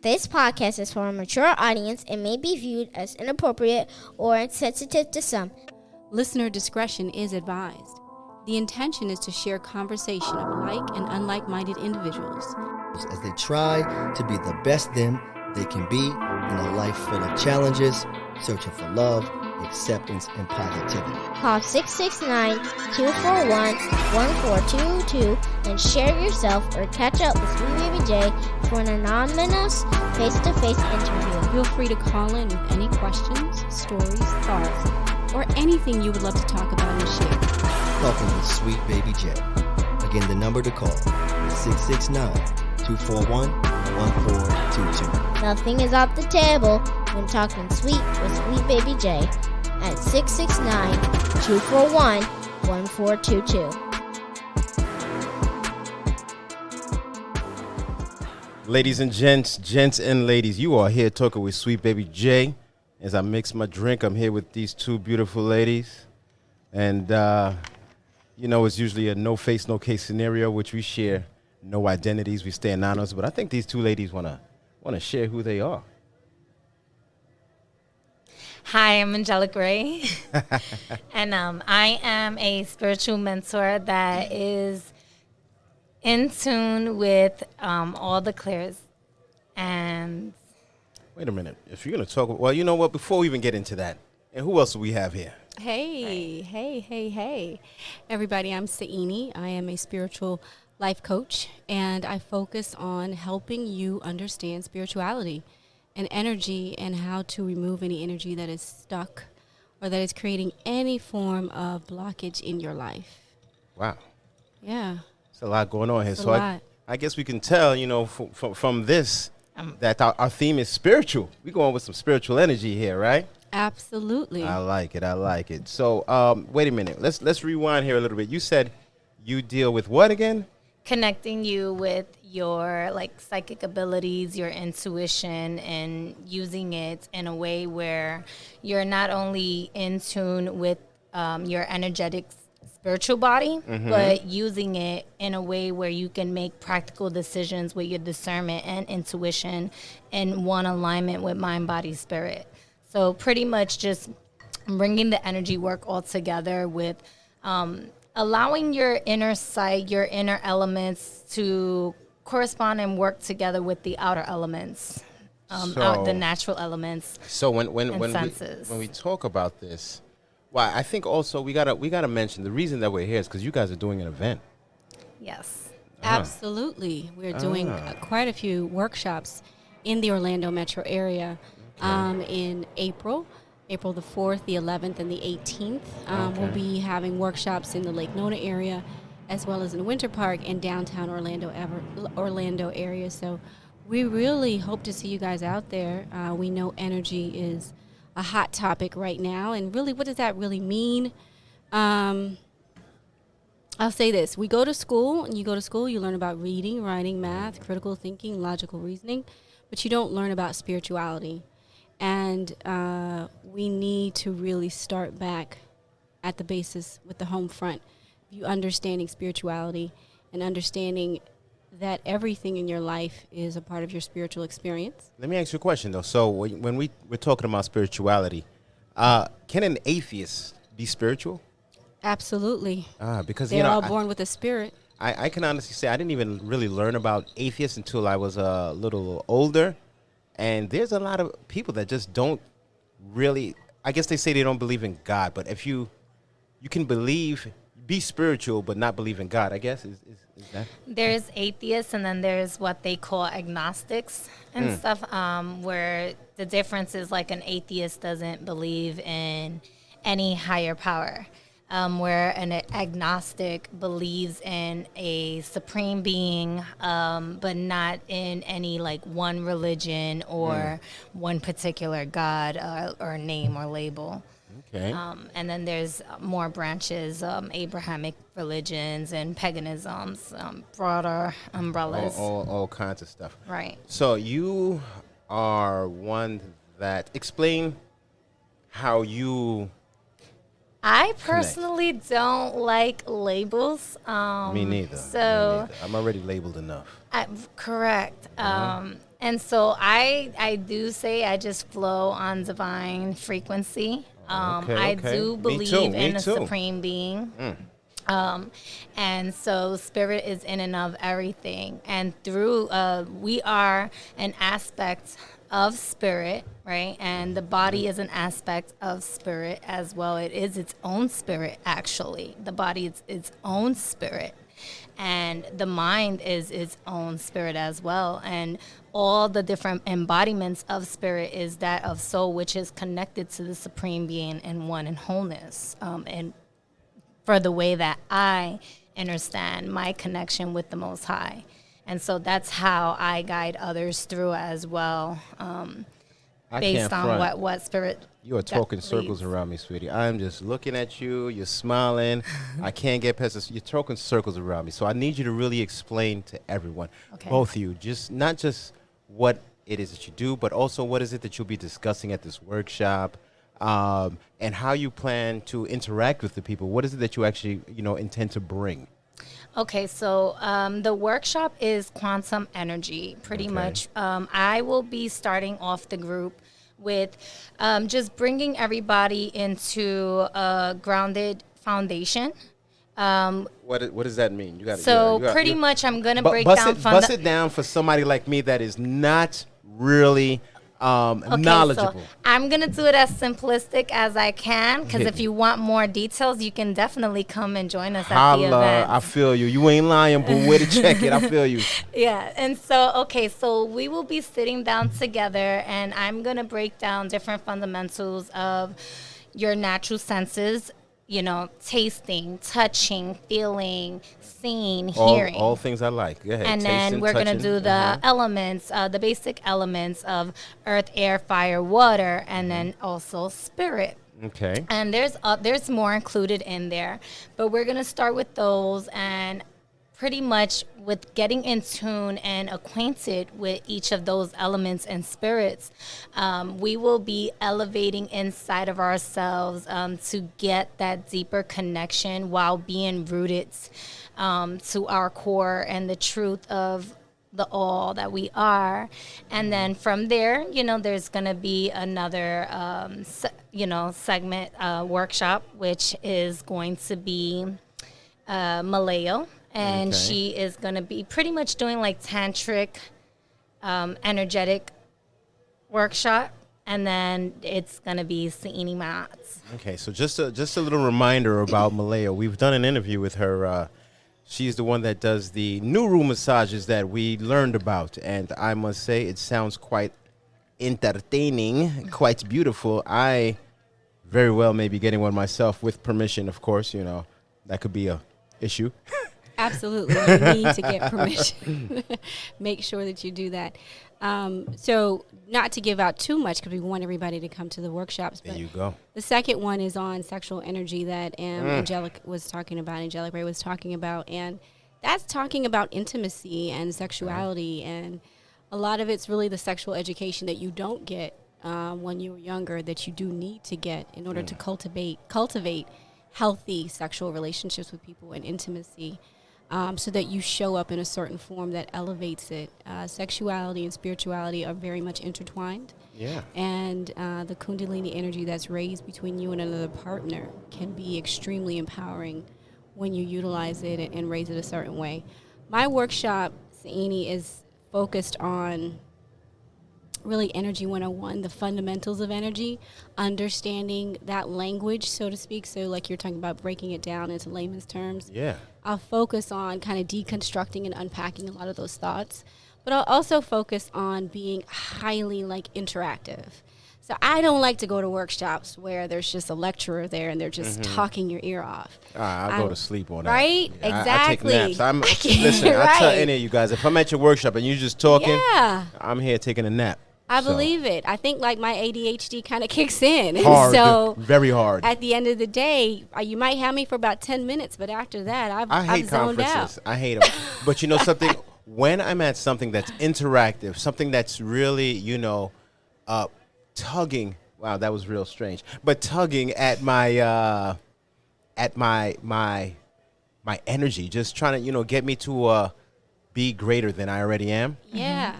This podcast is for a mature audience and may be viewed as inappropriate or insensitive to some. Listener discretion is advised. The intention is to share conversation of like and unlike-minded individuals as they try to be the best them they can be in a life full of challenges, searching for love, acceptance, and positivity. Call 669-241-1422 and share yourself or catch up with SWEETBABY Jay for an anonymous face-to-face interview. Feel free to call in with any questions, stories, thoughts, or anything you would love to talk about and share. Talking with SWEETBABY Jay. Again, the number to call is 669-241-1422. Nothing is off the table when talking sweet with SWEETBABY Jay at 669-241-1422. Ladies and gents and ladies, you are here talking with SWEETBABY Jay. As I mix my drink, I'm here with these two beautiful ladies. And, it's usually a no face, no case scenario, which we share no identities. We stay anonymous. But I think these two ladies want to share who they are. Hi, I'm Angelic Rey. And I am a spiritual mentor that is in tune with all the clairs. And wait a minute. If you're going to talk, well, you know what? Before we even get into that, and who else do we have here? Hey. Everybody, I'm Soyini. I am a spiritual life coach, and I focus on helping you understand spirituality and energy and how to remove any energy that is stuck or that is creating any form of blockage in your life. Wow. Yeah. There's a lot going on here. It's So I guess we can tell, from this, that our theme is spiritual. We're going with some spiritual energy here, right? Absolutely. I like it. So, wait a minute. Let's rewind here a little bit. You said you deal with what again? connecting you with your psychic abilities, your intuition, and using it in a way where you're not only in tune with your energetic spiritual body, but using it in a way where you can make practical decisions with your discernment and intuition in one alignment with mind, body, spirit. So pretty much just bringing the energy work all together with allowing your inner sight, your inner elements to correspond and work together with the outer elements, the natural elements. So when we talk about this, well, I think also we gotta mention the reason that we're here is because you guys are doing an event. Yes, absolutely. We're doing quite a few workshops in the Orlando metro area in April the 4th, the 11th, and the 18th. We'll be having workshops in the Lake Nona area, as well as in Winter Park and downtown Orlando area. So we really hope to see you guys out there. We know energy is a hot topic right now, and really, what does that really mean? I'll say this. You go to school, you learn about reading, writing, math, critical thinking, logical reasoning, but you don't learn about spirituality. And we need to really start back at the basis with the home front. You understanding spirituality and understanding that everything in your life is a part of your spiritual experience. Let me ask you a question, though. So when we're talking about spirituality, can an atheist be spiritual? Absolutely. Because they're all born with a spirit. I can honestly say I didn't even really learn about atheists until I was a little older. And there's a lot of people that just don't really, I guess they say they don't believe in God. But if you can be spiritual, but not believe in God, I guess, is that? There's atheists, and then there's what they call agnostics and stuff, where the difference is an atheist doesn't believe in any higher power. Where an agnostic believes in a supreme being, but not in any one religion or one particular God or name or label. Okay. And then there's more branches, Abrahamic religions and paganisms, broader umbrellas. All kinds of stuff. Right. So you are one that, explain how you... I personally don't like labels. Me neither. So I'm already labeled enough. correct. And so I do say I just flow on divine frequency. I do believe in a supreme being. And so spirit is in and of everything. And through, we are an aspect of spirit, right? And the body is an aspect of spirit as well. It is its own spirit, actually. The body is its own spirit. And the mind is its own spirit as well. And all the different embodiments of spirit is that of soul, which is connected to the supreme being in one and wholeness. And for the way that I understand my connection with the Most High. And so that's how I guide others through as well, based on what spirit. You are talking circles around me, sweetie. I'm just looking at you. You're smiling. I can't get past this. You're talking circles around me. So I need you to really explain to everyone, both of you, just not just what it is that you do, but also what is it that you'll be discussing at this workshop, and how you plan to interact with the people. What is it that you actually, intend to bring? Okay, so the workshop is quantum energy, pretty much. I will be starting off the group with just bringing everybody into a grounded foundation. What does that mean? Pretty much I'm going to break down... Bust it down for somebody like me that is not really... knowledgeable. So I'm going to do it as simplistic as I can, because if you want more details, you can definitely come and join us at the event. I feel you. You ain't lying, but where to check it? I feel you. Yeah. And so we will be sitting down together, and I'm going to break down different fundamentals of your natural senses, tasting, touching, feeling, seeing, hearing. All things I like. Go ahead. And then we're going to do the elements, the basic elements of earth, air, fire, water, and then also spirit. Okay. And there's more included in there. But we're going to start with those, and pretty much with getting in tune and acquainted with each of those elements and spirits, we will be elevating inside of ourselves to get that deeper connection while being rooted to our core and the truth of the all that we are. And then from there, there's going to be another, segment workshop, which is going to be Milayo. And she is going to be pretty much doing like tantric, energetic workshop. And then it's going to be Soyini Mats. Okay, so just a little reminder about Milayo. We've done an interview with her. She's the one that does the new room massages that we learned about. And I must say, it sounds quite entertaining, quite beautiful. I very well may be getting one myself with permission, of course. That could be a issue. Absolutely. You need to get permission. Make sure that you do that. So not to give out too much, because we want everybody to come to the workshops. There you go. The second one is on sexual energy that Angelic Rey was talking about. And that's talking about intimacy and sexuality. And a lot of it's really the sexual education that you don't get when you were younger, that you do need to get in order to cultivate healthy sexual relationships with people and intimacy. So that you show up in a certain form that elevates it. Sexuality and spirituality are very much intertwined. Yeah. And the Kundalini energy that's raised between you and another partner can be extremely empowering when you utilize it and raise it a certain way. My workshop, Soyini, is focused on really Energy 101, the fundamentals of energy, understanding that language, so to speak. So like you're talking about breaking it down into layman's terms. Yeah. I'll focus on kind of deconstructing and unpacking a lot of those thoughts, but I'll also focus on being highly interactive. So I don't like to go to workshops where there's just a lecturer there and they're just talking your ear off. I'll go to sleep on that. Right? Yeah, Exactly. I take naps. Listen, right. I tell any of you guys, if I'm at your workshop and you're just talking, Yeah. I'm here taking a nap. I believe it. I think my ADHD kind of kicks in. Hard, so very hard. At the end of the day, you might have me for about 10 minutes, but after that, I hate I've zoned conferences. out. I hate them. But you know something? When I'm at something that's interactive, something that's really, tugging. Wow, that was real strange. But tugging at my at my energy, just trying to, get me to be greater than I already am. Yeah.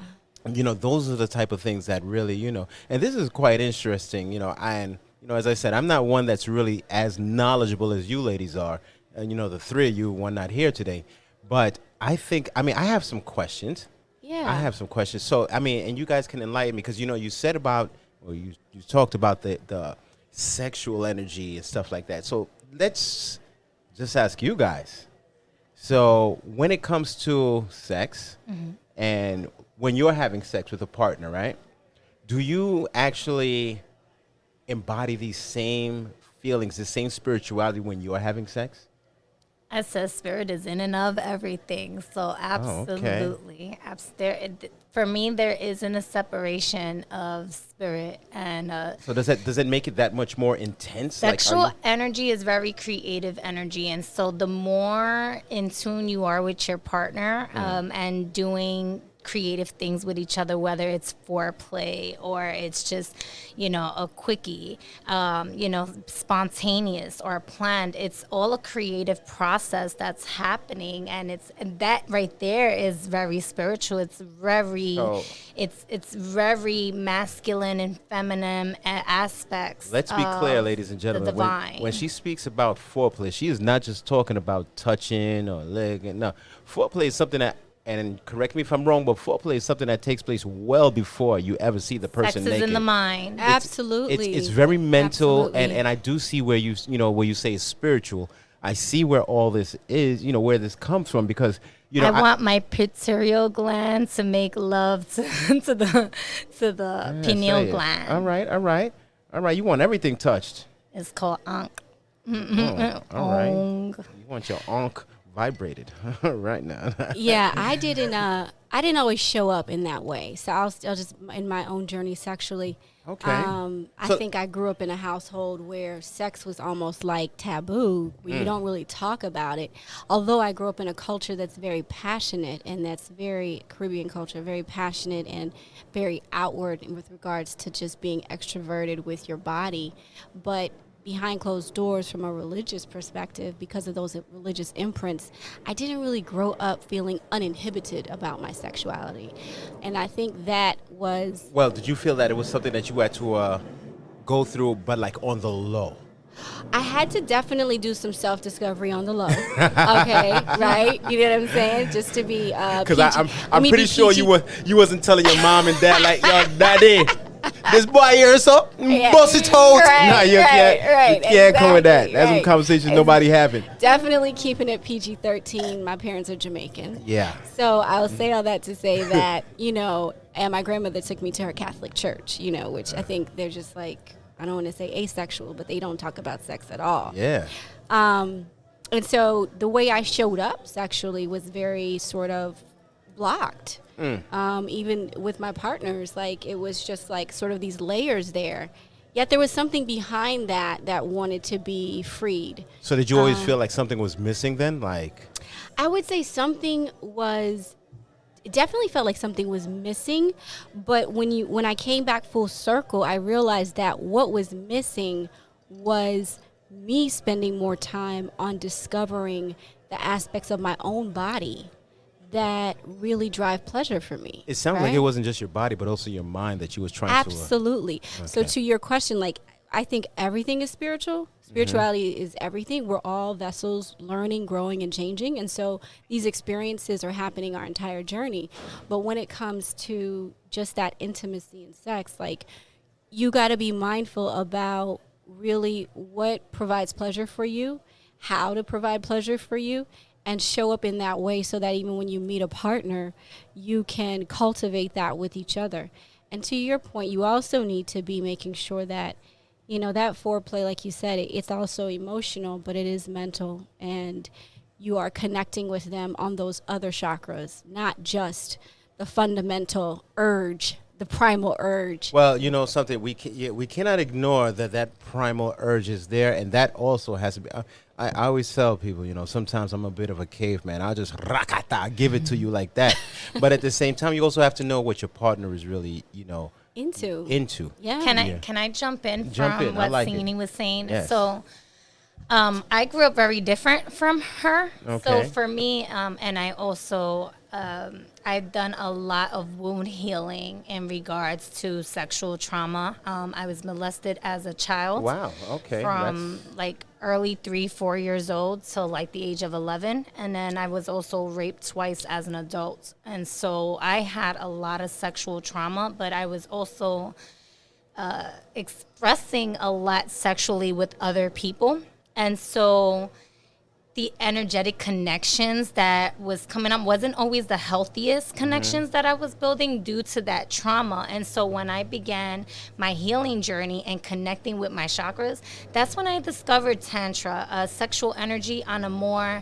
Those are the type of things that really, and this is quite interesting, as I said, I'm not one that's really as knowledgeable as you ladies are. And, the three of you, one not here today. But I have some questions. Yeah. I have some questions. So, and you guys can enlighten me because, you said about, or you talked about the sexual energy and stuff like that. So let's just ask you guys. So when it comes to sex and when you're having sex with a partner, right, do you actually embody these same feelings, the same spirituality when you're having sex? I said spirit is in and of everything. So absolutely. For me, there isn't a separation of spirit and so does it make it that much more intense? Sexual energy is very creative energy, and so the more in tune you are with your partner and doing creative things with each other, whether it's foreplay or it's just, a quickie, spontaneous or planned. It's all a creative process that's happening, and that right there is very spiritual. It's very, it's very masculine and feminine aspects. Let's be clear, ladies and gentlemen. The divine. When she speaks about foreplay, she is not just talking about touching or leg. No, foreplay is something that. And correct me if I'm wrong, but foreplay is something that takes place well before you ever see the person naked. Sex is in the mind. Absolutely. It's very mental, Absolutely. and I do see where you say it's spiritual. I see where all this is, where this comes from, because I want my pituitary gland to make love to the pineal gland. All right. You want everything touched. It's called ankh. All right. You want your ankh vibrated right now. Yeah, I didn't always show up in that way. So I'll just in my own journey sexually. Okay. I think I grew up in a household where sex was almost like taboo, where you don't really talk about it. Although I grew up in a culture that's very passionate, and that's very Caribbean culture, very passionate and very outward with regards to just being extroverted with your body. But behind closed doors, from a religious perspective, because of those religious imprints, I didn't really grow up feeling uninhibited about my sexuality. And I think that was... Well, did you feel that it was something that you had to go through, but like on the low? I had to definitely do some self-discovery on the low. Okay, right? You know what I'm saying? Just to be because I'm pretty sure you wasn't telling your mom and dad like, yo, daddy, this boy here is up, bust his toes. No, you can't come with that. That's some conversations nobody having. Definitely keeping it PG-13. My parents are Jamaican. Yeah. So I'll say all that to say that, and my grandmother took me to her Catholic church, which I think they're just like, I don't want to say asexual, but they don't talk about sex at all. Yeah. And so the way I showed up sexually was very sort of blocked. Even with my partners, like it was just like sort of these layers there. Yet there was something behind that wanted to be freed. So did you always feel like something was missing then? Like, I would say it definitely felt like something was missing, but when I came back full circle, I realized that what was missing was me spending more time on discovering the aspects of my own body that really drive pleasure for me. It sounds like it wasn't just your body, but also your mind that you was trying Absolutely. to... So to your question, like, I think everything is spiritual. Spirituality is everything. We're all vessels learning, growing, and changing. And so these experiences are happening our entire journey. But when it comes to just that intimacy and sex, like, you got to be mindful about really what provides pleasure for you, how to provide pleasure for you, and show up in that way so that even when you meet a partner, you can cultivate that with each other. And to your point, you also need to be making sure that, that foreplay, like you said, it's also emotional, but it is mental. And you are connecting with them on those other chakras, not just the fundamental urge, the primal urge. Well, something, we cannot ignore that primal urge is there, and that also has to be... I always tell people, sometimes I'm a bit of a caveman. I'll just give it to you like that. But at the same time, you also have to know what your partner is really, into. Into. Yeah. Can I jump in Jump from in. what like Soyini was saying? Yes. So I grew up very different from her. So Okay. for me, and I also, I've done a lot of wound healing in regards to sexual trauma. I was molested as a child. Wow. Okay. From like early 3, 4 years old till like the age of 11. And then I was also raped twice as an adult. And so I had a lot of sexual trauma, but I was also expressing a lot sexually with other people. And so the energetic connections that was coming up wasn't always the healthiest connections that I was building due to that trauma. And so when I began my healing journey and connecting with my chakras, that's when I discovered Tantra, sexual energy on a more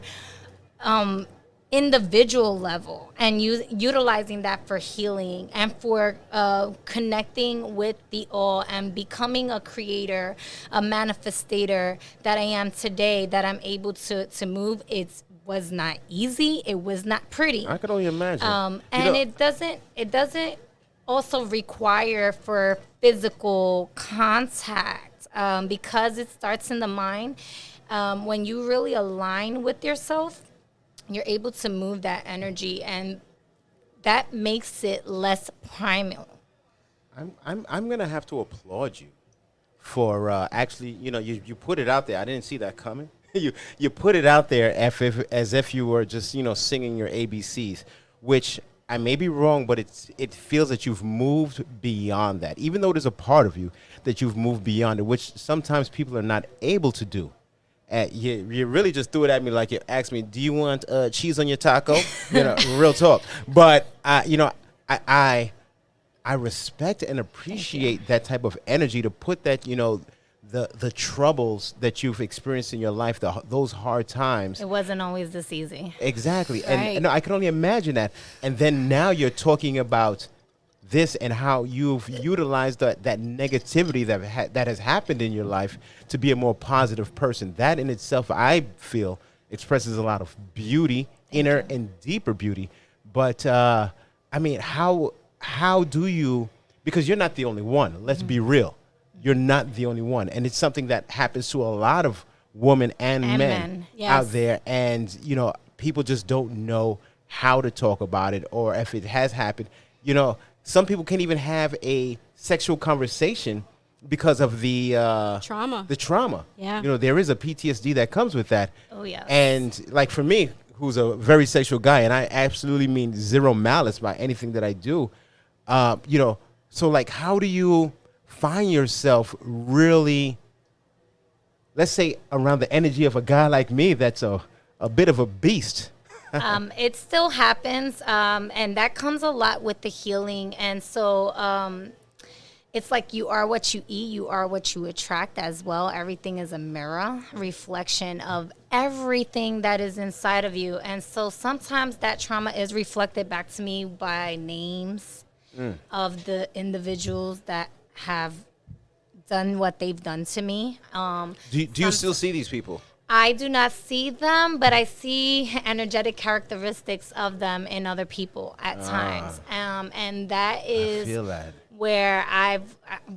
individual level, and utilizing that for healing and for connecting with the all and becoming a creator, a manifestator that I am today, that I'm able to move. It was not easy. It was not pretty. I could only imagine. And it doesn't also require for physical contact, because it starts in the mind. When you really align with yourself, you're able to move that energy, and that makes it less primal. I'm gonna have to applaud you for actually, you put it out there. I didn't see that coming. you put it out there as if you were just singing your ABCs, which I may be wrong, but it feels that you've moved beyond that. Even though there's a part of you that you've moved beyond it, which sometimes people are not able to do. You really just threw it at me like you asked me, do you want cheese on your taco? Real talk. But I respect and appreciate that type of energy to put that, the troubles that you've experienced in your life, those hard times. It wasn't always this easy. Exactly. Right. And no, I can only imagine that. And then now you're talking about this and how you've utilized that negativity that has happened in your life to be a more positive person. That in itself, I feel, expresses a lot of beauty, inner and deeper beauty. But I mean, how do you? Because you're not the only one. Let's be real. You're not the only one, and it's something that happens to a lot of women and men Yes. out there. And people just don't know how to talk about it, or if it has happened. Some people can't even have a sexual conversation because of the Trauma. The trauma. Yeah. There is a PTSD that comes with that. Oh, yes. And like for me, who's a very sexual guy, and I absolutely mean zero malice by anything that I do. So like, how do you find yourself really, let's say, around the energy of a guy like me that's a bit of a beast? It still happens, and that comes a lot with the healing. And so it's like you are what you eat, you are what you attract as well. Everything is a mirror, reflection of everything that is inside of you. And so sometimes that trauma is reflected back to me by names of the individuals that have done what they've done to me. Do you still see these people? I do not see them, but I see energetic characteristics of them in other people at times. And that is I feel that. where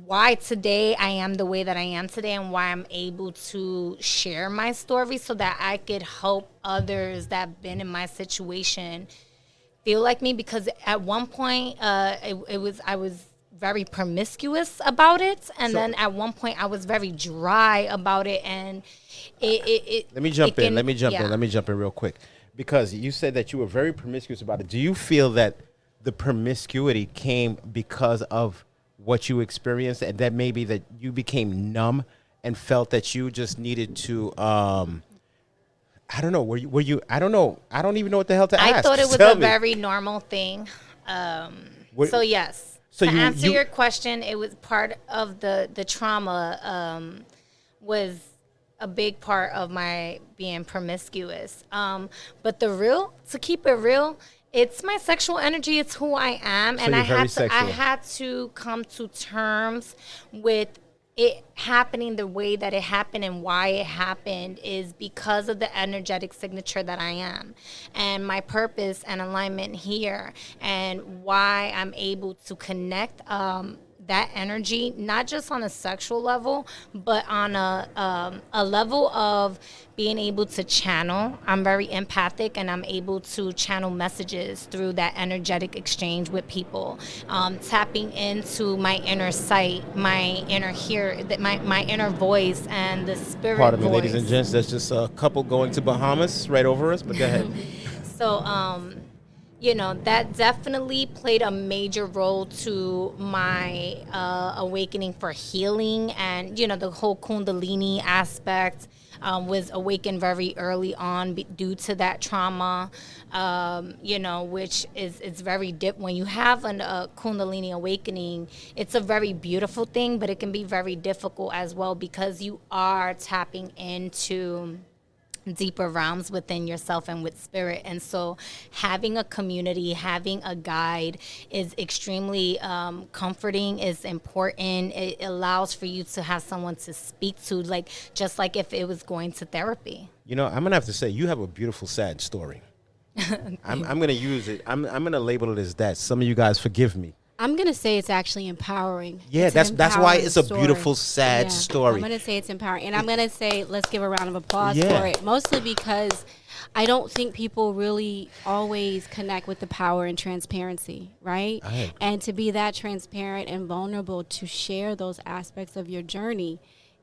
why today I am the way that I am today, and why I'm able to share my story so that I could help others that have been in my situation feel like me. Because at one point, I was very promiscuous about it, and then at one point I was very dry about it, and Let me jump in real quick, because you said that you were very promiscuous about it. Do you feel that the promiscuity came because of what you experienced, and that maybe that you became numb and felt that you just needed to I don't know, were you I don't know, I don't even know what the hell to ask. I thought it was Tell a me. very normal thing. So yes. So to you- answer you- your question, it was part of the trauma, was a big part of my being promiscuous. But to keep it real, it's my sexual energy. It's who I am, So and you're very I sexual. had to come to terms with it happening the way that it happened, and why it happened is because of the energetic signature that I am, and my purpose and alignment here, and why I'm able to connect that energy, not just on a sexual level, but on a level of being able to channel. I'm very empathic, and I'm able to channel messages through that energetic exchange with people, tapping into my inner sight, my inner my inner voice, and the spirit Pardon me, voice. ladies and gents. That's just a couple going to Bahamas right over us, but go ahead. So, you know, that definitely played a major role to my awakening for healing. And, you know, the whole Kundalini aspect was awakened very early on due to that trauma, you know, which is very when you have a Kundalini awakening, it's a very beautiful thing, but it can be very difficult as well, because you are tapping into deeper realms within yourself and with spirit. And so having a community, having a guide is extremely comforting, is important. It allows for you to have someone to speak to, like just like if it was going to therapy. You know, I'm gonna have to say you have a beautiful, sad story. I'm gonna use it. I'm gonna label it as that. Some of you guys forgive me. I'm going to say it's actually empowering. Yeah, It's an that's why empowering it's a story. beautiful, sad Yeah, story. I'm going to say it's empowering. And I'm going to say let's give a round of applause Yeah. for it. Mostly because I don't think people really always connect with the power and transparency, right? I agree. And to be that transparent and vulnerable to share those aspects of your journey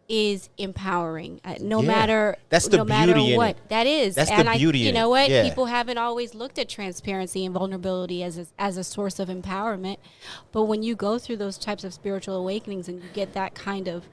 is empowering. No Yeah. matter That's the no matter beauty in what it. that is. That's and the beauty you in know it. what? Yeah. People haven't always looked at transparency and vulnerability as a source of empowerment. But when you go through those types of spiritual awakenings and you get that kind of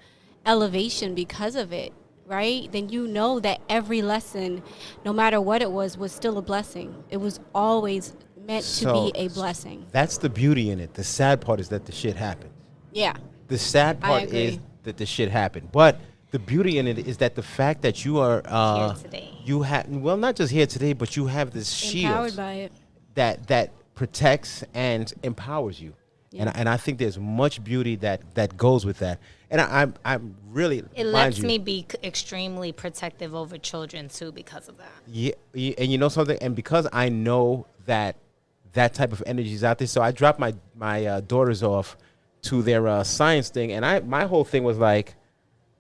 elevation because of it, right? Then you know that every lesson, no matter what it was still a blessing. It was always meant to be a blessing. That's the beauty in it. The sad part is that the shit happened. Yeah. The sad part agree. is that the shit happened. But the beauty in it is that the fact that you are Here today. you have, well, not just here today, but you have this Empowered shield by it. that protects and empowers you. Yeah. And I think there's much beauty that goes with that. And I'm really, It mind lets you, me be extremely protective over children too because of that. Yeah, and you know something, and because I know that type of energy is out there, so I dropped my daughters off to their science thing, and my whole thing was like,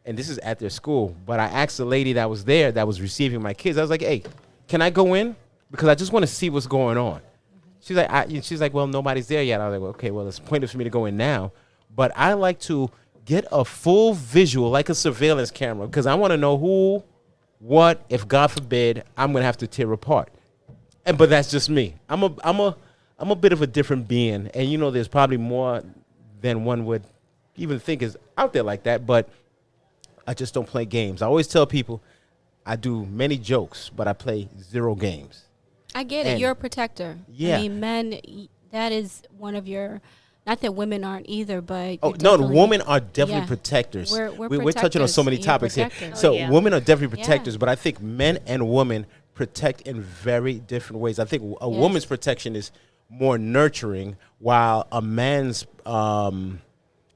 and this is at their school, but I asked the lady that was there that was receiving my kids, I was like, hey, can I go in? Because I just want to see what's going on. She's like, well, nobody's there yet. I was like, well, okay, well, it's pointless for me to go in now, but I like to get a full visual, like a surveillance camera, because I want to know who, what, if God forbid, I'm gonna have to tear apart. But that's just me. I'm a bit of a different being, and you know, there's probably more than one would even think is out there like that. But I just don't play games. I always tell people I do many jokes, but I play 0 games. I get it. And- You're a protector. Yeah. I mean, men, that is one of your, not that women aren't either, but. Oh you're no, the definitely- women are definitely Yeah. protectors. We're touching on so many protectors. You're topics here. protectors. So yeah. women are definitely Yeah. protectors, but I think men and women protect in very different ways. I think a Yes. woman's protection is more nurturing, while a man's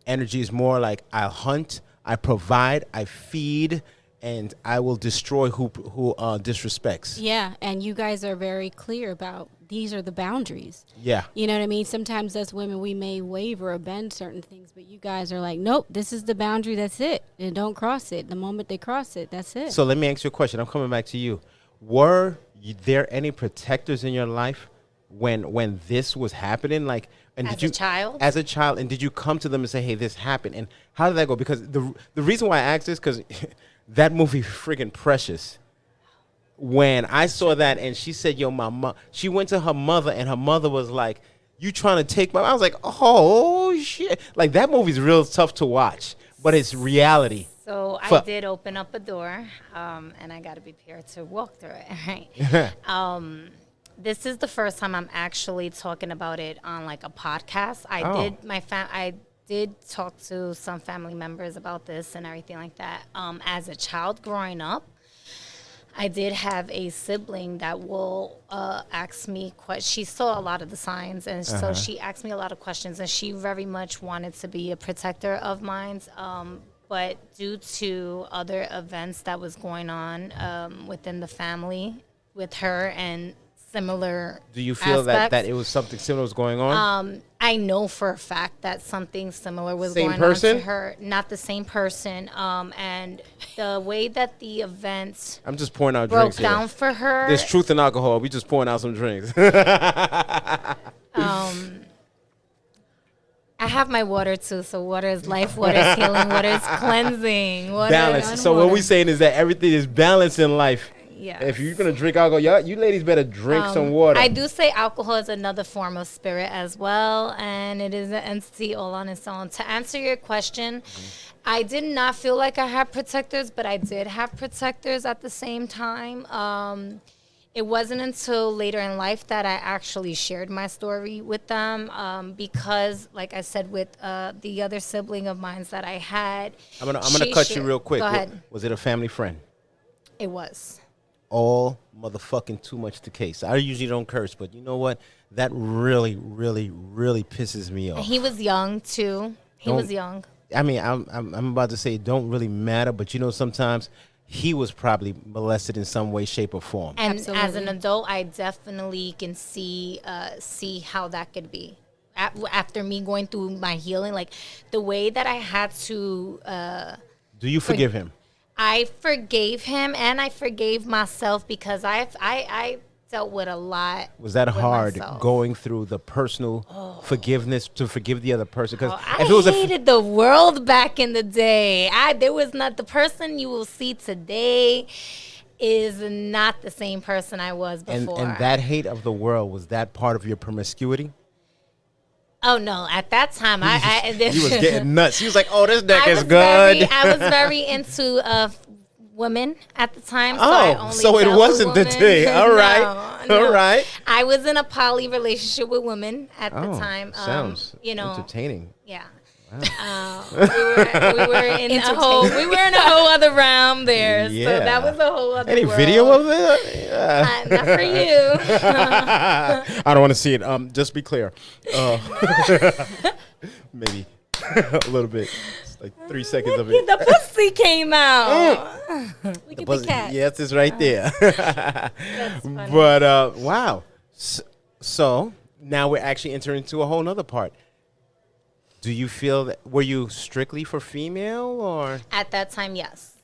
energy is more like I'll hunt, I provide, I feed, and I will destroy who disrespects. Yeah. And you guys are very clear about these are the boundaries. Yeah. You know what I mean? Sometimes as women, we may waver or bend certain things, but you guys are like, nope, this is the boundary. That's it. And don't cross it. The moment they cross it, that's it. So let me ask you a question. I'm coming back to you. Were there any protectors in your life when this was happening? Like, and As did you, a child? As a child, and did you come to them and say, "Hey, this happened"? And how did that go? Because the reason why I asked this, because that movie, friggin' Precious. When I saw that, and she said, "Yo, my mom," she went to her mother, and her mother was like, "You trying to take my?" I was like, "Oh shit!" Like, that movie's real tough to watch, but it's reality. So I Fuck. did open up a door, and I got to be prepared to walk through it. Right. This is the first time I'm actually talking about it on like a podcast. I did talk to some family members about this and everything like that. As a child growing up, I did have a sibling that will ask me she saw a lot of the signs, and so she asked me a lot of questions, and she very much wanted to be a protector of mine. But due to other events that was going on within the family with her and similar. Do you feel that aspects. it was something similar was going on? I know for a fact that something similar was Same going person? on to her. Not the same person. And the way that the events I'm just pouring out broke drinks here. down for her. There's truth in alcohol. We just pouring out some drinks. I have my water too. So water is life, water is healing, water is cleansing. Water Balance. So what we're saying is that everything is balanced in life. Yes. If you're gonna drink alcohol, you ladies better drink some water. I do say alcohol is another form of spirit as well, and it is an entity all on its own. To answer your question, I did not feel like I had protectors, but I did have protectors at the same time. It wasn't until later in life that I actually shared my story with them because, like I said, with the other sibling of mine that I had. I'm gonna cut you real quick. Go ahead. Was it a family friend? It was. All motherfucking too much to case. I usually don't curse, but you know what? That really, really, really pisses me off. And he was young too. He was young. I mean, I'm about to say it don't really matter, but you know, sometimes he was probably molested in some way, shape, or form. And Absolutely. as an adult, I definitely can see how that could be. After me going through my healing, like the way that I had to. Do you forgive him? I forgave him, and I forgave myself because I dealt with a lot. Was that with hard myself. going through the personal forgiveness to forgive the other person? Because I if it was hated the world back in the day. There was not the person you will see today is not the same person I was before. and that hate of the world, was that part of your promiscuity? Oh no! At that time, He was getting nuts. He was like, "Oh, this deck is good." I was very into women at the time. So I Oh, only so it dealt with wasn't the women. day. All right, No. all right. I was in a poly relationship with women at the time. Sounds entertaining. entertaining. Yeah. We were in a whole other realm there. Yeah. So that was a whole other Any world. video of it? Yeah. Not for you. I don't want to see it. Just be clear. Maybe a little bit. It's like 3 seconds of it. The pussy came out. Look at the cat. Yes, it's right there. But wow. So now we're actually entering into a whole nother part. Do you feel that were you strictly for female, or At that time, yes.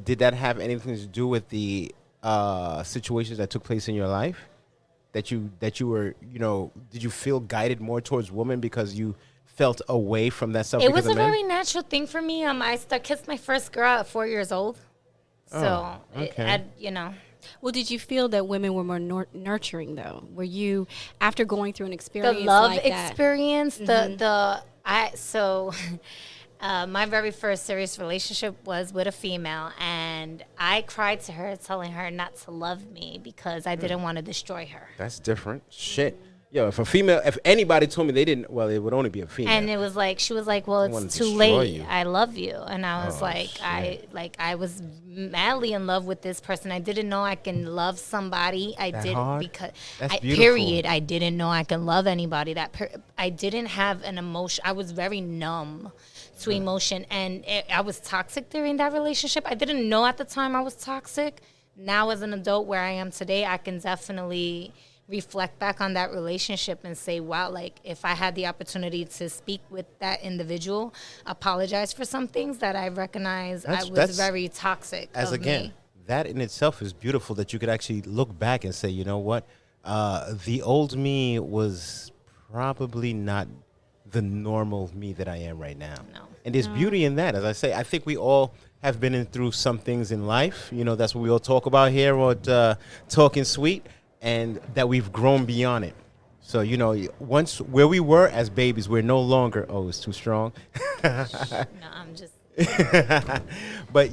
did that have anything to do with the situations that took place in your life? That you were, did you feel guided more towards women because you felt away from that stuff? It because was a of men? very natural thing for me. I kissed my first girl at 4 years old. So, okay. Well, did you feel that women were more nurturing, though? Were you, after going through an experience the love like that? experience, my very first serious relationship was with a female, and I cried to her telling her not to love me because I didn't want to destroy her. That's different. Shit. Yo, if anybody told me they didn't, well, it would only be a female. And it was like, she was like, well, wanna it's too destroy late. you. I love you. And I was shit. I was madly in love with this person. I didn't know I can love somebody. hard? Because That's beautiful. period. I didn't know I can love anybody. I didn't have an emotion. I was very numb to emotion, and I was toxic during that relationship. I didn't know at the time I was toxic. Now, as an adult where I am today, I can definitely reflect back on that relationship and say, wow, like if I had the opportunity to speak with that individual, apologize for some things that I recognize I was very toxic As of again, me. that in itself is beautiful that you could actually look back and say, you know what, the old me was probably not the normal me that I am right now. No. And there's beauty in that. As I say, I think we all have been through some things in life. That's what we all talk about here on Talking Sweet, and that we've grown beyond it. So, once where we were as babies, we're no longer, it's too strong. No, I'm just. But,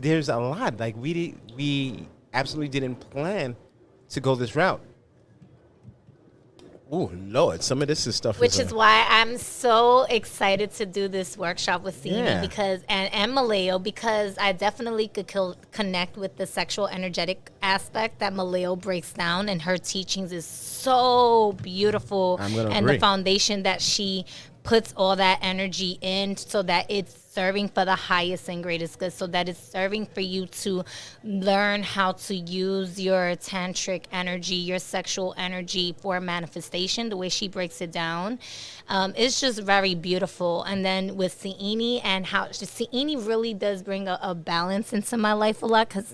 there's a lot. Like, we absolutely didn't plan to go this route. Oh, Lord, some of this is stuff. Which is why I'm so excited to do this workshop with Soyini because and Milayo, because I definitely could connect with the sexual energetic aspect that Milayo breaks down, and her teachings is so beautiful, I'm gonna and agree. the foundation that she puts all that energy in so that it's serving for the highest and greatest good, so that it's serving for you to learn how to use your tantric energy, your sexual energy for manifestation, the way she breaks it down. It's just very beautiful. And then with Soyini, and how Soyini really does bring a balance into my life a lot, because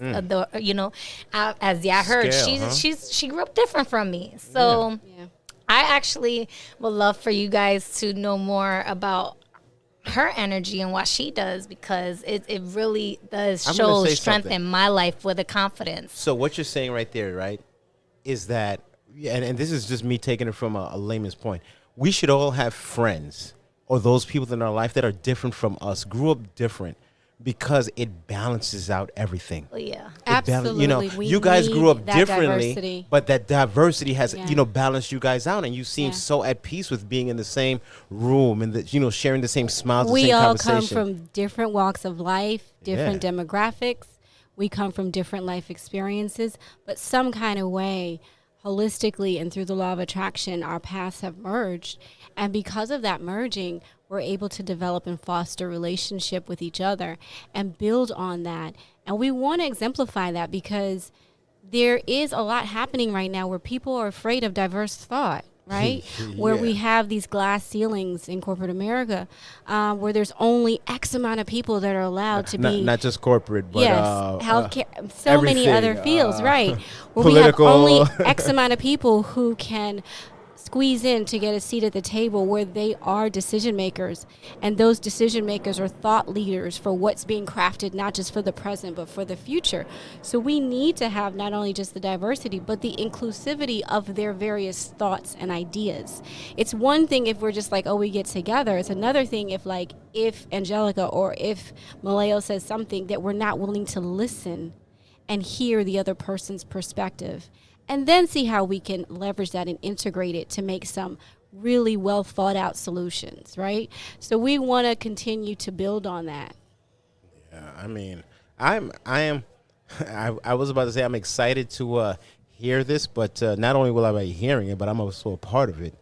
as y'all heard, Scale, she grew up different from me. So I actually would love for you guys to know more about her energy and what she does, because it really does show strength in my life with a confidence. So what you're saying right there, right, is that, and this is just me taking it from a layman's point, we should all have friends or those people in our life that are different from us, grew up different, because it balances out everything. Oh, yeah. Absolutely. You guys grew up differently, diversity. but that diversity has, balanced you guys out, and you seem so at peace with being in the same room and sharing the same smiles, the same conversation. We all come from different walks of life, different demographics. We come from different life experiences, but some kind of way, holistically and through the law of attraction, our paths have merged. And because of that merging, we're able to develop and foster relationship with each other and build on that. And we want to exemplify that, because there is a lot happening right now where people are afraid of diverse thought, right? Where we have these glass ceilings in corporate America, where there's only X amount of people that are allowed to be. Not just corporate, but healthcare, so many other fields, right? Where political. we have only X amount of people who can squeeze in to get a seat at the table, where they are decision makers, and those decision makers are thought leaders for what's being crafted, not just for the present but for the future. So we need to have not only just the diversity but the inclusivity of their various thoughts and ideas. It's one thing if we're just like, oh, we get together. It's another thing if Angelica or if Milayo says something that we're not willing to listen and hear the other person's perspective, and then see how we can leverage that and integrate it to make some really well thought out solutions, right? So we want to continue to build on that. Yeah, I mean, I was about to say I'm excited to hear this, but not only will I be hearing it, but I'm also a part of it,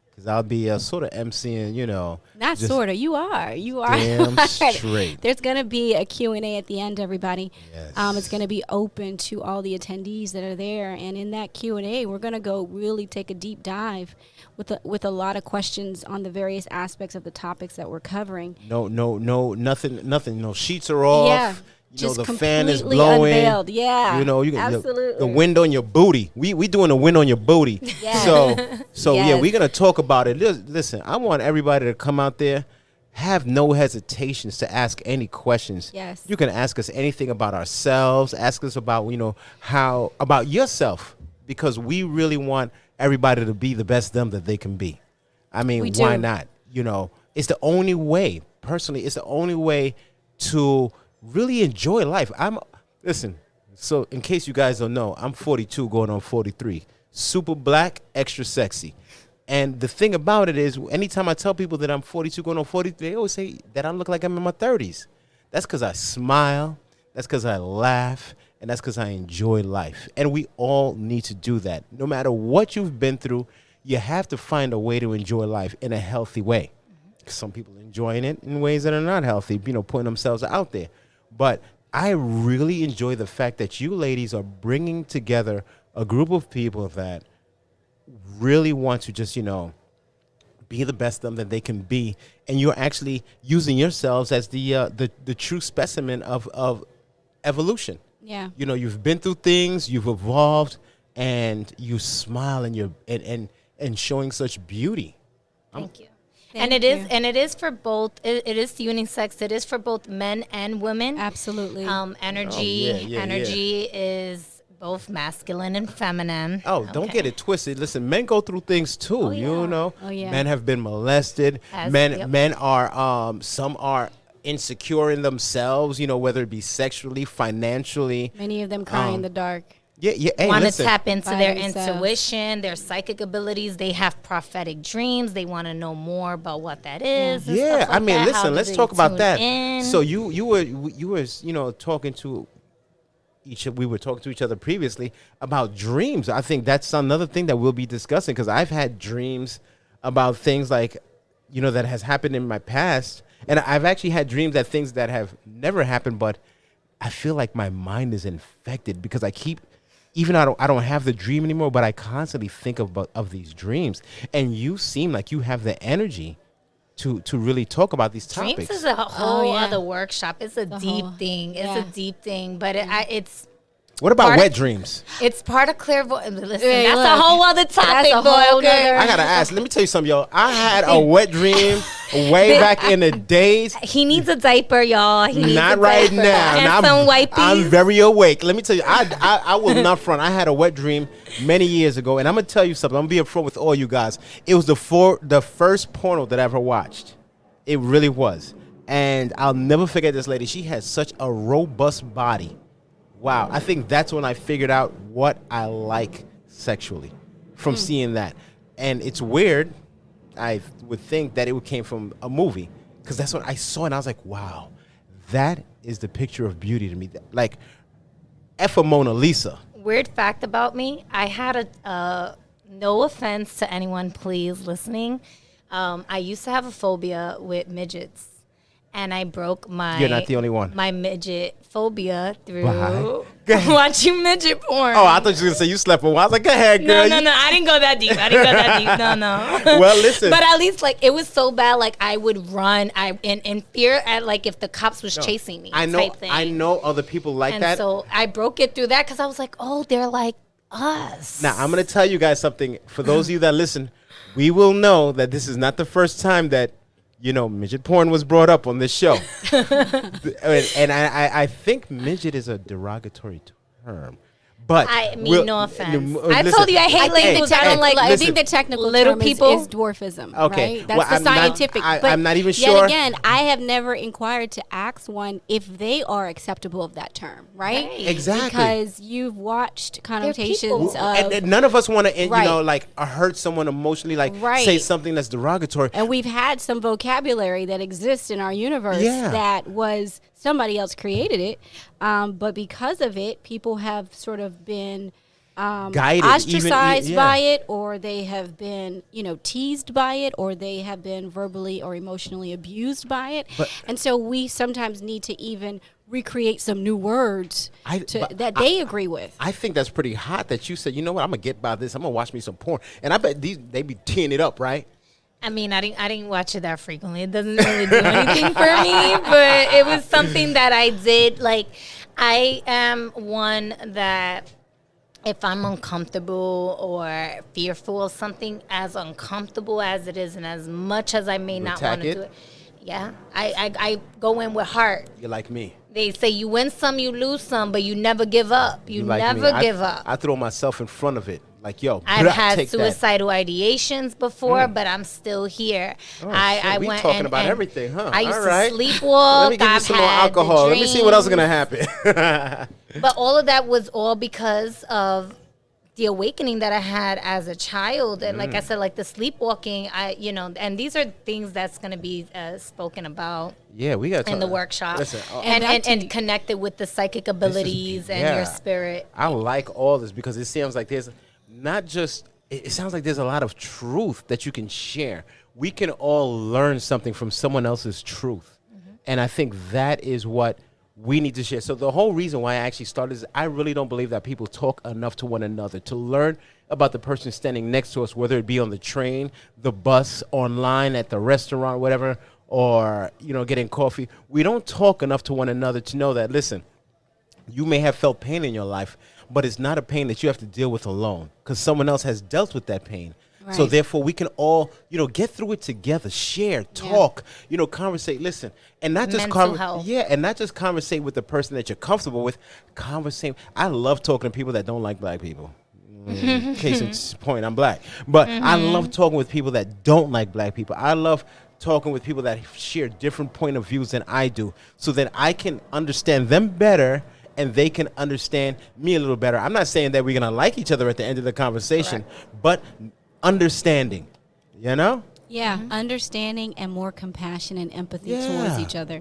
because I'll be sort of emceeing, Not sort of. You are. Damn straight. There's going to be a Q&A at the end, everybody. Yes. It's going to be open to all the attendees that are there. And in that Q&A, we're going to go really take a deep dive with a lot of questions on the various aspects of the topics that we're covering. Nothing. No sheets are off. Yeah. Just the fan is completely blowing. Unveiled. Yeah. You can absolutely. the wind on your booty. We doing the wind on your booty. Yes. So yeah, Yes. we're gonna talk about it. Listen, I want everybody to come out there, have no hesitations to ask any questions. Yes. You can ask us anything about ourselves. Ask us about how about yourself, because we really want everybody to be the best them that they can be. I mean, We why do. not? It's the only way. Personally, it's the only way to really enjoy life. Listen, so in case you guys don't know, I'm 42 going on 43. Super black, extra sexy. And the thing about it is, anytime I tell people that I'm 42 going on 43, they always say that I look like I'm in my 30s. That's because I smile. That's because I laugh. And that's because I enjoy life. And we all need to do that. No matter what you've been through, you have to find a way to enjoy life in a healthy way. Some people are enjoying it in ways that are not healthy, putting themselves out there. But I really enjoy the fact that you ladies are bringing together a group of people that really want to just, be the best them that they can be. And you're actually using yourselves as the true specimen of evolution. Yeah. You've been through things, you've evolved, and you smile and showing such beauty. Thank you. Thank And you. it is for both. It is unisex. It is for both men and women. Absolutely. Energy is both masculine and feminine. Oh, don't get it twisted. Listen, men go through things too. Oh, yeah. Oh, yeah. Men have been molested. Yep. Men are some are insecure in themselves. Whether it be sexually, financially. Many of them cry in the dark. Yeah. Hey, Want to listen. tap into By their themselves. intuition, their psychic abilities. They have prophetic dreams. They want to know more about what that is. and Yeah, stuff like that. How listen. do Let's they talk about tune that. in? So you were talking to we were talking to each other previously about dreams. I think that's another thing that we'll be discussing, because I've had dreams about things like you know, that has happened in my past. And I've actually had dreams that things that have never happened, but I feel like my mind is infected because I keep, even I don't have the dream anymore, but I constantly think of these dreams. And you seem like you have the energy to really talk about these topics. Dreams is a whole yeah. other workshop. It's a deep thing. It's a deep thing, but it's What about part wet of- dreams? it's part of clairvoyance. Listen, Hey, that's look. a whole other topic, a boy. whole Okay. I gotta ask. Let me tell you something, yo. I had a wet dream way back in the days. He needs a diaper, y'all. He needs Not a right diaper. now. And Now some wipes. I'm very awake. Let me tell you, I will not front. I had a wet dream many years ago, and I'm gonna tell you something. I'm gonna be upfront with all you guys. It was the first porno that I ever watched. It really was, and I'll never forget this lady. She has such a robust body. Wow, I think that's when I figured out what I like sexually from seeing that. And it's weird. I would think that it came from a movie because that's what I saw, and I was like, wow, that is the picture of beauty to me. Like, F a Mona Lisa. Weird fact about me, I had no offense to anyone, please, listening. I used to have a phobia with midgets. And I broke You're not the only one. my midget phobia through Why? Go ahead. watching midget porn. Oh, I thought you were going to say you slept with one. I was like, go ahead, girl. No, I didn't go that deep. No. Well, listen. But at least, like, it was so bad, like, I would run in fear at, like, if the cops was chasing me. I know, type thing. I know other people like And that. so I broke it through that because I was like, oh, they're like us. Now, I'm going to tell you guys something. For those of you that listen, we will know that this is not the first time that, you know, midget porn was brought up on this show. and I think midget is a derogatory term. But I mean, no offense. I listen, told you I hate language. I don't like. I listen. think the technical Little term people- is dwarfism. Okay. Right? That's Well, the I'm not- scientific. but I'm not even yet sure. again, I have never inquired to ask one if they are acceptable of that term. Right? Exactly. Because you've watched connotations of. and none of us want to, Right. you know, like hurt someone emotionally, like Right. say something that's derogatory. And we've had some vocabulary that exists in our universe Yeah. that was somebody else created it, but because of it, people have sort of been Guided, ostracized even- by yeah. it, or they have been, you know, teased by it, or they have been verbally or emotionally abused by it. And so we sometimes need to even recreate some new words but that they agree with. I think that's pretty hot that you said, you know what, I'm going to get by this. I'm going to watch me some porn. And I bet they be teeing it up, right? I mean, I didn't watch it that frequently. It doesn't really do anything for me, but it was something that I did. Like, I am one that if I'm uncomfortable or fearful of something, as uncomfortable as it is and as much as I may not attack want to it? do it, yeah, I go in with heart. You're like me. They say you win some, you lose some, but you never give up. You Like me. never give up. I throw myself in front of it. Like, yo, I've had take that. suicidal ideations before, but I'm still here. Oh, I shit, we went talking and, about and everything, huh? I used All to right. sleepwalk. Let me give you I've some more had the alcohol. Let me see what else is going to dreams. happen. But all of that was all because of the awakening that I had as a child, and like I said, like the sleepwalking. And these are things that's going to be spoken about Yeah, we got in the workshop, Listen, and connected with the psychic abilities and yeah. your spirit. I like all this because it seems like there's not just, it sounds like there's a lot of truth that you can share. We can all learn something from someone else's truth. And I think that is what we need to share. So the whole reason why I actually started is I really don't believe that people talk enough to one another to learn about the person standing next to us, whether it be on the train, the bus, online, at the restaurant, whatever, or, you know, getting coffee. We don't talk enough to one another to know that, listen, you may have felt pain in your life, but it's not a pain that you have to deal with alone because someone else has dealt with that pain. So Right. therefore, we can all, you know, get through it together, share, talk, you know, conversate, listen, and not just Mental health. and not just conversate with the person that you're comfortable with. Conversate. I love talking to people that don't like black people. Case in point, I'm black, but I love talking with people that don't like black people. I love talking with people that share different point of views than I do, so that I can understand them better. And they can understand me a little better. I'm not saying that we're going to like each other at the end of the conversation, but understanding, you know? Yeah, understanding and more compassion and empathy towards Yeah. each other.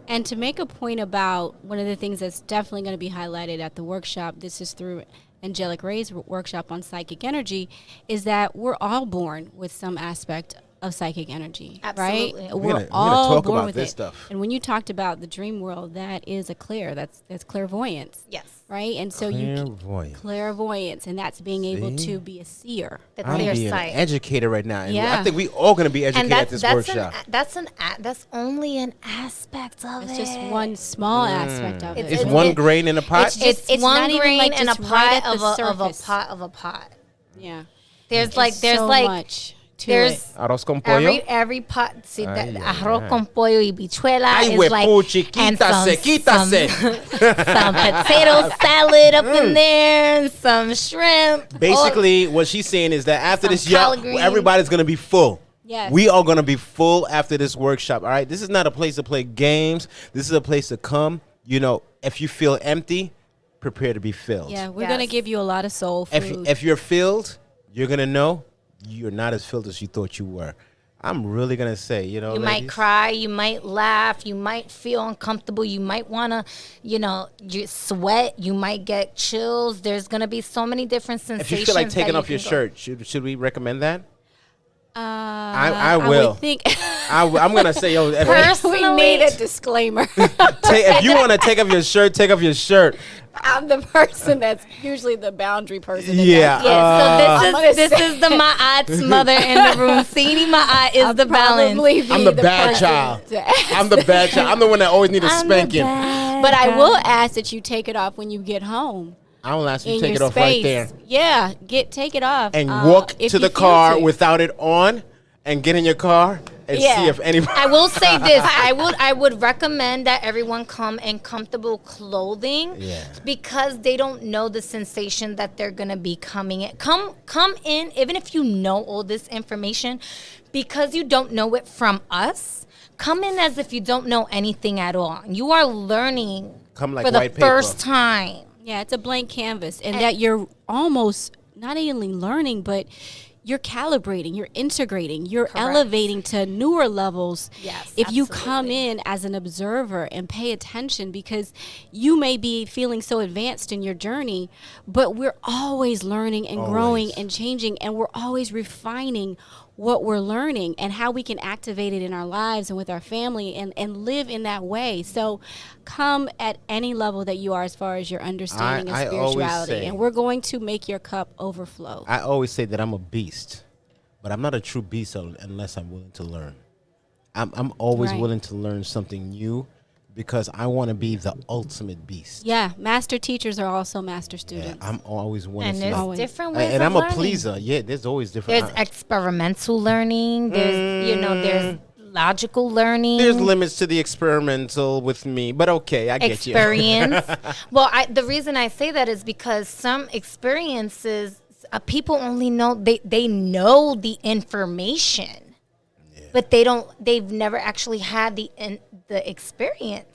And to make a point about one of the things that's definitely going to be highlighted at the workshop, this is through Angelic Rey's workshop on psychic energy, is that we're all born with some aspect of psychic energy, Absolutely. right? We're gonna all talk born about with this it. stuff. And when you talked about the dream world, that is that's clairvoyance, Yes. right? And so clairvoyance, and that's being able to be a seer. The I'm clear being sight. educated right now, and Yeah. I think we all gonna be educated And at this workshop. that's only an aspect of It's it. just one small aspect of it. It's It's- one it- grain in a pot. it's It's not one even grain like in a just right pot at of the a surface. pot of a pot. Yeah. There's so like much to there's it. Arroz con pollo. every pot. See that Ay, ay, arroz ay. con pollo y bichuela Ay, is like huepuchi, and quítase, quítase. some potato salad up in there, and some shrimp. Basically, what she's saying is that after Some this, y'all, collard greens. everybody's gonna be full. Yes. We are gonna be full after this workshop. All right, this is not a place to play games. This is a place to come. You know, if you feel empty, prepare to be filled. Yeah, we're Yes. gonna give you a lot of soul food. If you're filled, you're gonna know you're not as filled as you thought you were. I'm really gonna say, you know, You might ladies, cry, you might laugh, you might feel uncomfortable, you might want to, you sweat, you might get chills. There's going to be so many different if sensations. you feel like that taking you off your can go. shirt, should we recommend that? I will. would think I'm gonna say, yo, if, Personally, we need a disclaimer. if you want to take off your shirt, take off your shirt. I'm the person that's usually the boundary person. in Yeah. that. Yeah, so I'm this is the Ma'at's mother in the room. Soyini Ma'at is the balance. Probably be I'm the bad person child. to ask. I'm the bad child. I'm the one that always need a I'm the spanking. bad But I guy. will ask that you take it off when you get home. I will ask you In to take it your off right space. there Yeah, take it off and walk if to you the feel car to. without it on, and get in your car and Yeah. see if anybody. I will say this. I would recommend that everyone come in comfortable clothing Yeah. because they don't know the sensation that they're gonna be coming in. Come in, even if you know all this information, because you don't know it from us. Come in as if you don't know anything at all. You are learning Come like for the white paper. first time. Yeah, it's a blank canvas, and that you're almost not only learning, but you're calibrating, you're integrating, you're elevating to newer levels. Yes, if you come absolutely. in as an observer and pay attention, because you may be feeling so advanced in your journey, but we're always learning and growing Always. and changing, and we're always refining what we're learning and how we can activate it in our lives and with our family and live in that way. So come at any level that you are as far as your understanding I of always spirituality. say- And we're going to make your cup overflow. I always say that I'm a beast, but I'm not a true beast unless I'm willing to learn. I'm always Right. willing to learn something new because I want to be the ultimate beast. Yeah, master teachers are also master Yeah, students. I'm always willing And to there's learn. Always. different ways And of I'm a learning. pleaser. Yeah, there's always different. There's experimental learning. There's logical learning. There's limits to the experimental with me, but okay, I get you. experience. Well, the reason I say that is because some experiences, people only know they know the information, but they've never actually had the experience,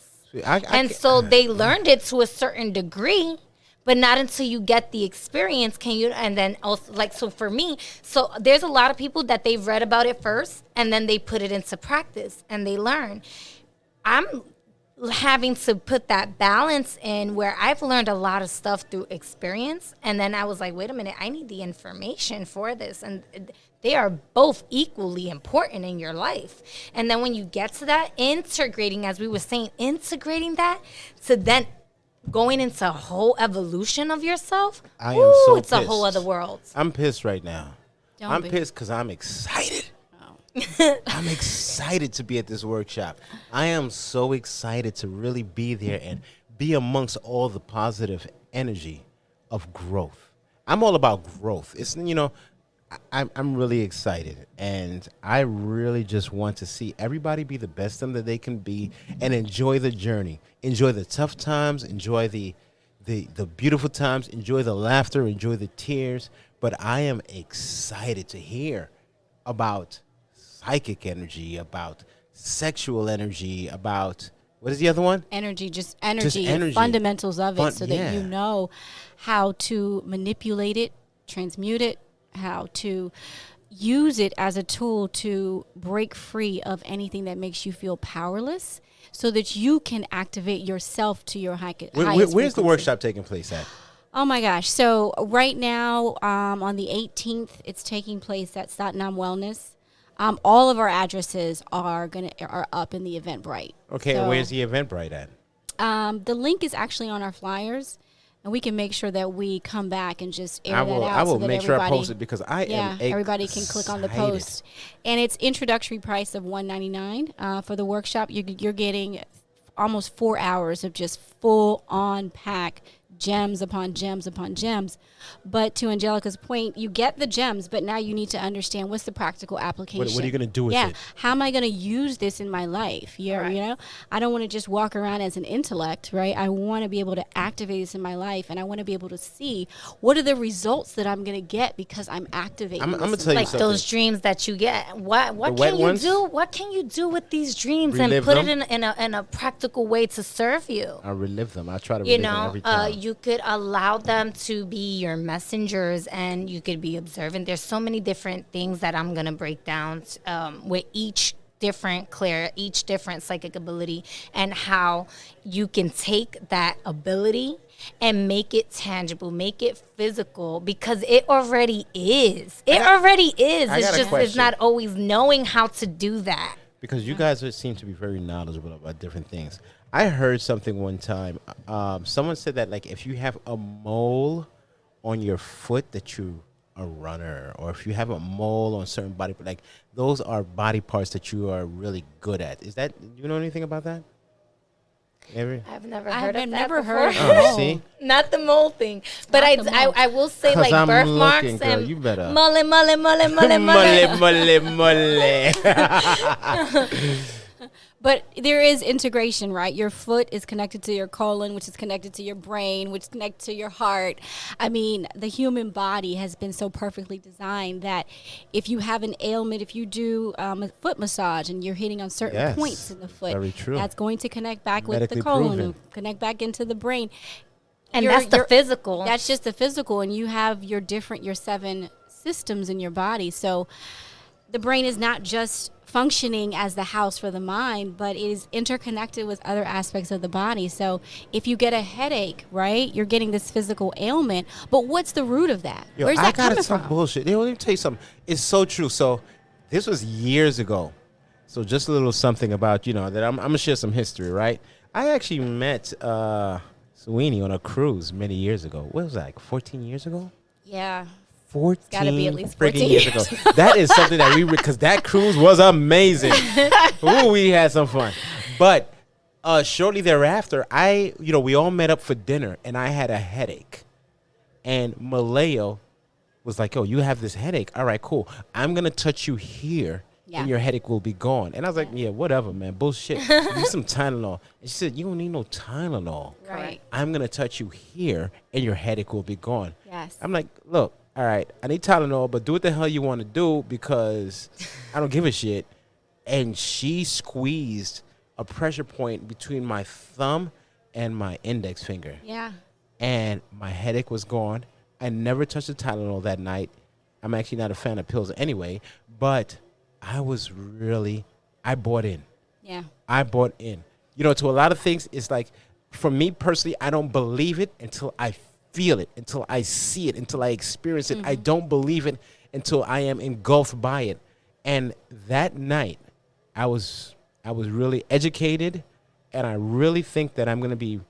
and so they learned it to a certain degree. But not until you get the experience can you, and then also, like, so for me, so there's a lot of people that they've read about it first, and then they put it into practice, and they learn. I'm having to put that balance in where I've learned a lot of stuff through experience, and then I was like, wait a minute, I need the information for this, and they are both equally important in your life. And then when you get to that, integrating, as we were saying, integrating that to then going into a whole evolution of yourself, I am so it's a whole pissed. other world. I'm pissed right now. Don't I'm be. pissed because I'm excited. Oh. I'm excited to be at this workshop. I am so excited to really be there and be amongst all the positive energy of growth. I'm all about growth. It's, I'm really excited, and I really just want to see everybody be the best them that they can be and enjoy the journey. Enjoy the tough times, enjoy the beautiful times, enjoy the laughter, enjoy the tears. But I am excited to hear about psychic energy, about sexual energy, about what is the other one? Energy, just energy, energy. fundamentals of it, so that yeah. you know how to manipulate it, transmute it, how to use it as a tool to break free of anything that makes you feel powerless, so that you can activate yourself to your highest Where's the frequency. workshop taking place at? Oh my gosh. So right now, on the 18th, it's taking place at Satnam Wellness. All of our addresses are up in the Eventbrite. Okay, and where's the Eventbrite at? The link is actually on our flyers, and we can make sure that we come back and just air I that will. out. I will so that make sure I post it because I am. Everybody can click on the post, and it's introductory price of $199 for the workshop. You're getting almost 4 hours of just full on pack gems upon gems upon gems. But to Angelica's point, you get the gems, but now you need to understand what's the practical application. What are you going to do with it? How am I going to use this in my life? You know, I don't want to just walk around as an intellect, right? I want to be able to activate this in my life, and I want to be able to see what are the results that I'm going to get because I'm activating. I'm going to tell you like something. those dreams that you get. What The can you ones? do? What can you do with these dreams Relive and put them? it in a practical way to serve you? I relive them. I try to You relive them know, every time. you could allow them to be your messengers, and you could be observant. There's so many different things that I'm gonna break down with each different psychic ability, and how you can take that ability and make it tangible, make it physical, because it already is. It already is. I It's got a just it's question. not always knowing how to do that. Because you guys seem to be very knowledgeable about different things. I heard something one time. Someone said that, like, if you have a mole on your foot, that you a runner, or if you have a mole on certain body, like, those are body parts that you are really good at. Is that, do you know anything about that? Ever? I've never I heard have of that never before. heard of Oh, see? Not the mole thing, but Not the mole. I will say, 'Cause like, I'm birthmarks looking, girl. and You better. mole. Mole. But there is integration, right? Your foot is connected to your colon, which is connected to your brain, which is connected to your heart. I mean, the human body has been so perfectly designed that if you have an ailment, if you do a foot massage and you're hitting on certain Yes, points in the foot, very true. that's going to connect back with Medically the colon, proven. and connect back into the brain. And You're- that's the you're- physical. That's just the physical, and you have your 7 systems in your body. So the brain is not just functioning as the house for the mind, but it is interconnected with other aspects of the body. So if you get a headache, right, you're getting this physical ailment, but what's the root of that? Yo, Where's I that gotta coming talk from? bullshit. Let me tell you something. It's so true. So this was years ago. So just a little something about, that I'm gonna share some history, right? I actually met Soyini on a cruise many years ago. What was that, like 14 years ago? Yeah. 14 gotta be at least freaking 14 years ago. That is something that because that cruise was amazing. Ooh, we had some fun. But shortly thereafter, we all met up for dinner, and I had a headache. And Milayo was like, "Oh, you have this headache. All right, cool. I'm going to touch you here, and your headache will be gone." And I was like, yeah, whatever, man. Bullshit. Use some Tylenol. And she said, "You don't need no Tylenol. Right. I'm going to touch you here, and your headache will be gone." Yes. I'm like, look, all right, I need Tylenol, but do what the hell you want to do because I don't give a shit. And she squeezed a pressure point between my thumb and my index finger. Yeah. And my headache was gone. I never touched the Tylenol that night. I'm actually not a fan of pills anyway, but I bought in. Yeah. I bought in. To a lot of things, it's like, for me personally, I don't believe it until I feel it, until I see it, until I experience it. I don't believe it until I am engulfed by it. And that night, I was really educated, and I really think that I'm going to be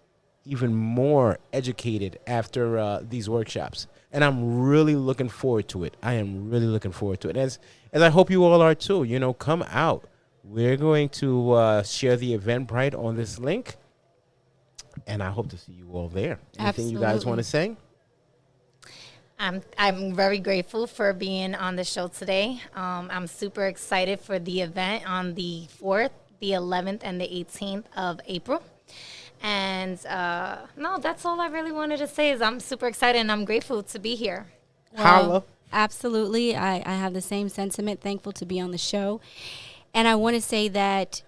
even more educated after these workshops. And I'm really looking forward to it. I am really looking forward to it. As I hope you all are too. Come out. We're going to share the Eventbrite on this link. And I hope to see you all there. Anything you guys want to say? I'm very grateful for being on the show today. I'm super excited for the event on the 4th, the 11th, and the 18th of April. And no, that's all I really wanted to say is I'm super excited and I'm grateful to be here. Holla. Absolutely. I have the same sentiment, thankful to be on the show. And I want to say that,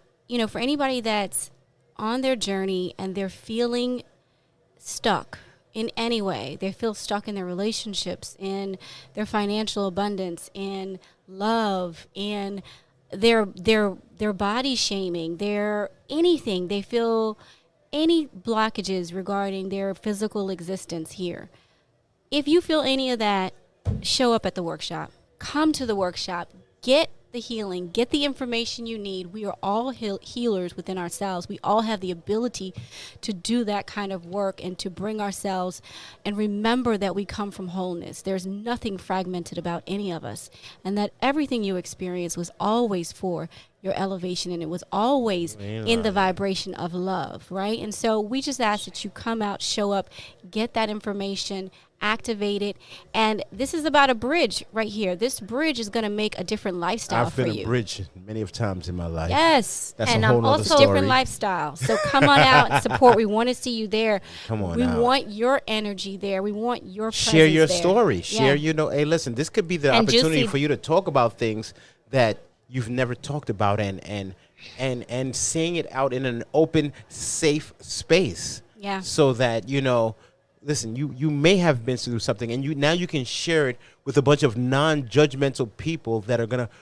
for anybody that's on their journey and they're feeling stuck in any way, they feel stuck in their relationships, in their financial abundance, in love, in their body shaming, their anything, they feel any blockages regarding their physical existence here. If you feel any of that, show up at the workshop. Come to the workshop. Get the healing, get the information you need. We are all healers within ourselves. We all have the ability to do that kind of work and to bring ourselves and remember that we come from wholeness. There's nothing fragmented about any of us, and that everything you experience was always for your elevation, and it was always in the vibration of love, right? And so we just ask that you come out, show up, get that information, activate it. And this is about a bridge right here. This bridge is going to make a different lifestyle for you. I've been a bridge many of times in my life. Yes. That's and a whole nother also story. different lifestyle. So come on out and support. We want to see you there. Come on we out. want your energy there. We want your presence Share your there. story. Yeah. Share, hey, listen, this could be the And opportunity Juicy- for you to talk about things that you've never talked about and saying it out in an open, safe space. Yeah. So that, listen, you may have been through something, and now you can share it with a bunch of non-judgmental people that are going to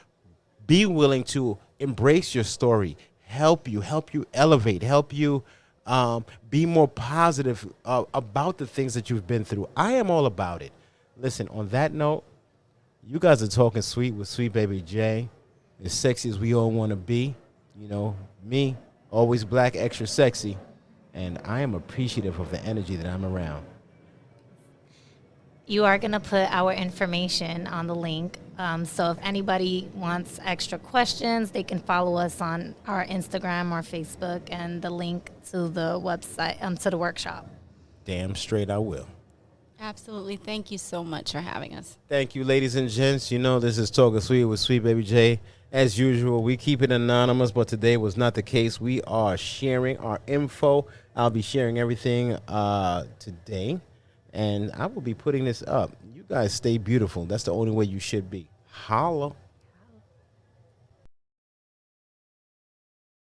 be willing to embrace your story, help you elevate, help you be more positive about the things that you've been through. I am all about it. Listen, on that note, you guys are talking sweet with Sweet Baby J. As sexy as we all want to be. Me, always black, extra sexy. And I am appreciative of the energy that I'm around. You are going to put our information on the link. So if anybody wants extra questions, they can follow us on our Instagram or Facebook, and the link to the website, to the workshop. Damn straight I will. Absolutely. Thank you so much for having us. Thank you, ladies and gents. This is Talking Sweet with Sweet Baby J. As usual, we keep it anonymous, but today was not the case. We are sharing our info. I'll be sharing everything today, and I will be putting this up. You guys stay beautiful. That's the only way you should be. Holla.